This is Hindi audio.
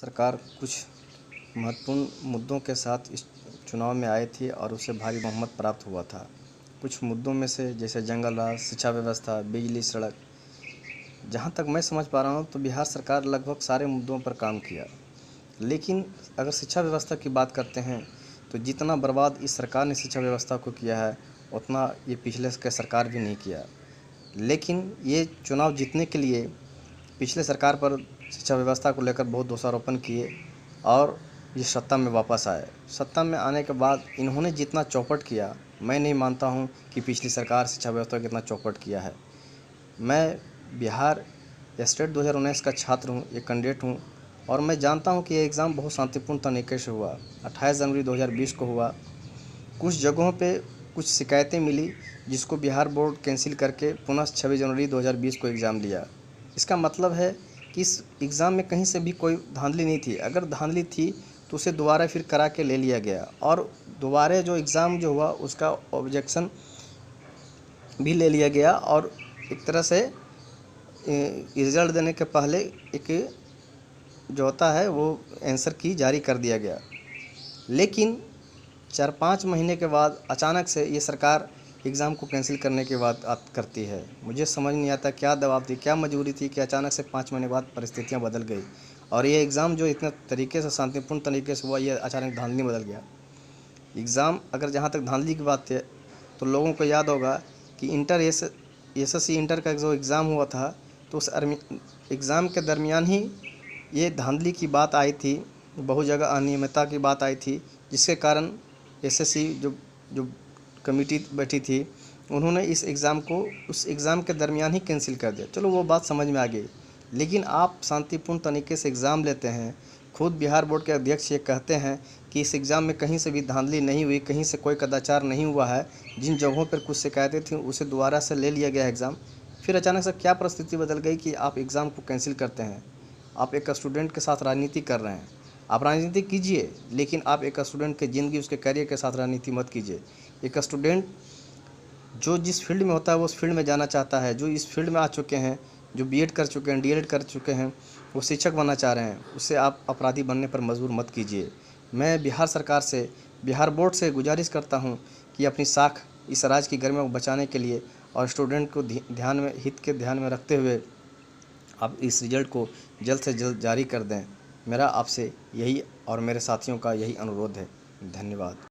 सरकार कुछ महत्वपूर्ण मुद्दों के साथ इस चुनाव में आई थी और उसे भारी बहुमत प्राप्त हुआ था। कुछ मुद्दों में से जैसे जंगल राज, शिक्षा व्यवस्था, बिजली, सड़क, जहाँ तक मैं समझ पा रहा हूँ तो बिहार सरकार लगभग सारे मुद्दों पर काम किया। लेकिन अगर शिक्षा व्यवस्था की बात करते हैं तो जितना बर्बाद इस सरकार ने शिक्षा व्यवस्था को किया है उतना ये पिछले के सरकार भी नहीं किया। लेकिन ये चुनाव जीतने के लिए पिछले सरकार पर शिक्षा व्यवस्था को लेकर बहुत दोषारोपण किए और ये सत्ता में वापस आए। सत्ता में आने के बाद इन्होंने जितना चौपट किया, मैं नहीं मानता हूँ कि पिछली सरकार शिक्षा व्यवस्था को इतना चौपट किया है। मैं बिहार स्टेट 2019 का छात्र हूँ, एक कैंडिडेट हूँ और मैं जानता हूँ कि ये एग्ज़ाम बहुत शांतिपूर्ण तरीके से हुआ। 28 जनवरी 2020 को हुआ। कुछ जगहों पे कुछ शिकायतें मिली जिसको बिहार बोर्ड कैंसिल करके पुनः 26 जनवरी 2020 को एग्ज़ाम लिया। इसका मतलब है कि इस एग्ज़ाम में कहीं से भी कोई धांधली नहीं थी। अगर धांधली थी तो उसे दोबारा फिर करा के ले लिया गया और दोबारा जो एग्ज़ाम जो हुआ उसका ऑब्जेक्शन भी ले लिया गया और एक तरह से रिज़ल्ट देने के पहले एक जो होता है वो आंसर की जारी कर दिया गया। लेकिन 4-5 महीने के बाद अचानक से ये सरकार एग्ज़ाम को कैंसिल करने की बात करती है। मुझे समझ नहीं आता क्या दबाव थी, क्या मजबूरी थी कि अचानक से 5 महीने बाद परिस्थितियाँ बदल गई और ये एग्ज़ाम जो इतने तरीके से शांतिपूर्ण तरीके से हुआ, ये अचानक धांधली में बदल गया। एग्ज़ाम अगर जहाँ तक धांधली की बात है तो लोगों को याद होगा कि एसएससी इंटर का जो एग्ज़ाम हुआ था तो उस एग्ज़ाम के दरमियान ही ये धांधली की बात आई थी, बहुत जगह अनियमितता की बात आई थी, जिसके कारण एसएससी जो कमेटी बैठी थी उन्होंने इस एग्ज़ाम को उस एग्ज़ाम के दरमियान ही कैंसिल कर दिया। चलो वो बात समझ में आ गई, लेकिन आप शांतिपूर्ण तरीके से एग्ज़ाम लेते हैं। खुद बिहार बोर्ड के अध्यक्ष ये कहते हैं कि इस एग्ज़ाम में कहीं से भी धांधली नहीं हुई, कहीं से कोई कदाचार नहीं हुआ है। जिन जगहों पर कुछ शिकायतें थीं उसे दोबारा से ले लिया गया एग्ज़ाम। फिर अचानक से क्या परिस्थिति बदल गई कि आप एग्ज़ाम को कैंसिल करते हैं? आप एक स्टूडेंट के साथ राजनीति कर रहे हैं। आप राजनीति कीजिए, लेकिन आप एक स्टूडेंट की ज़िंदगी, उसके करियर के साथ राजनीति मत कीजिए। एक स्टूडेंट जो जिस फील्ड में होता है वो उस फील्ड में जाना चाहता है। जो इस फील्ड में आ चुके हैं, जो बीएड कर चुके हैं, डीएलएड कर चुके हैं, वो शिक्षक बनना चाह रहे हैं, उससे आप अपराधी बनने पर मजबूर मत कीजिए। मैं बिहार सरकार से, बिहार बोर्ड से गुजारिश करता हूँ कि अपनी साख इस राज्य की गरिमा को बचाने के लिए और स्टूडेंट को हित के ध्यान में रखते हुए आप इस रिज़ल्ट को जल्द से जल्द जारी कर दें। मेरा आपसे यही और मेरे साथियों का यही अनुरोध है। धन्यवाद।